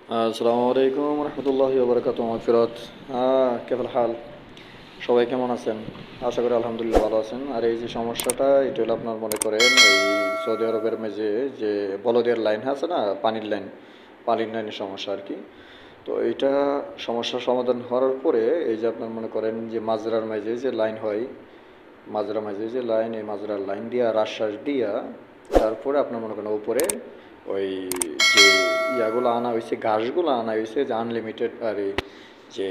আসসালামু আলাইকুম রহমতুল্লাহি ওয়া বারাকাতুহু মাগফিরাত। كيف الحال? সবাই কেমন আছেন? আশা করি আলহামদুলিল্লাহ ভালো আছেন। আর এই যে সমস্যাটা, এটা হলো আপনার মনে করেন এই সৌদি আরবের মাঝে যে বলদের লাইন আছে না, পানির লাইনের সমস্যা আর কি। তো এইটা সমস্যার সমাধান হওয়ার পরে এই যে আপনার মনে করেন যে মাজরার মাঝে যে লাইন হয়, মাজরার মাঝে যে লাইন, এই মাজরার লাইন দিয়া রাশ্বাস দিয়া তারপরে আপনার মনে করেন উপরে ওই যে ইয়াগুলো আনা হয়েছে, ঘাসগুলো আনা হয়েছে যে আনলিমিটেড, আর এই যে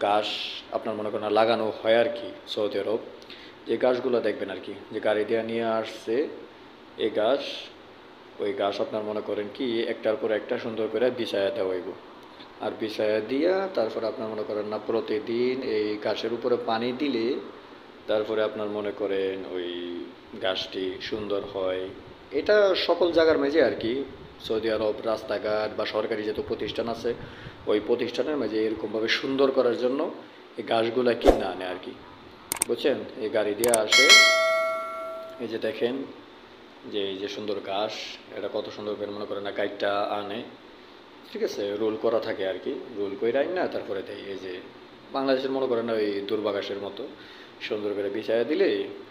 ঘাস আপনার মনে করেন লাগানো হয় আর কি সৌদি আরব। যে ঘাসগুলো দেখবেন আর কি, যে গাড়ি দিয়ে নিয়ে আসছে এই ঘাস, ওই ঘাস আপনার মনে করেন কি একটার পর একটা সুন্দর করে বিছায়া দেওয়া হইব। আর বিছায়া দিয়া তারপরে আপনার মনে করেন না প্রতিদিন এই ঘাসের উপরে পানি দিলে তারপরে আপনার মনে করেন ওই গাছটি সুন্দর হয়। এটা সকল জায়গার মাঝে আর কি, সৌদি আরব রাস্তাঘাট বা সরকারি যত প্রতিষ্ঠান আছে ওই প্রতিষ্ঠানের মাঝে এরকমভাবে সুন্দর করার জন্য এই গাছগুলা কিনে আনে আর কি, বুঝছেন? এই গাড়ি দিয়ে আসে, এই যে দেখেন যে এই যে সুন্দর ঘাস, এটা কত সুন্দর করে মনে করেন না গাইডটা আনে, ঠিক আছে, রোল করা থাকে আর কি, রোল করে আইন না তারপরে দেয়। এই যে বাংলাদেশের মনে করেন না ওই দুর্বাঘাসের মতো সুন্দর করে বিছায়া দিলে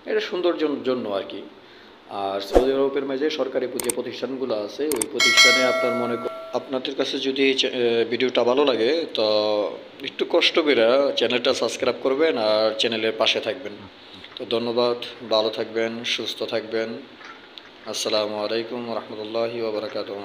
এটা সুন্দর জন্য আর কি। আর সৌদি আরবের মাঝে সরকারি যে প্রতিষ্ঠানগুলো আছে ওই প্রতিষ্ঠানে আপনার আপনাদের কাছে যদি ভিডিওটা ভালো লাগে তো একটু কষ্ট করে চ্যানেলটা সাবস্ক্রাইব করবেন আর চ্যানেলের পাশে থাকবেন। তো ধন্যবাদ, ভালো থাকবেন, সুস্থ থাকবেন। আসসালামু আলাইকুম রহমতুল্লাহি ওয়া বারাকাতুহু।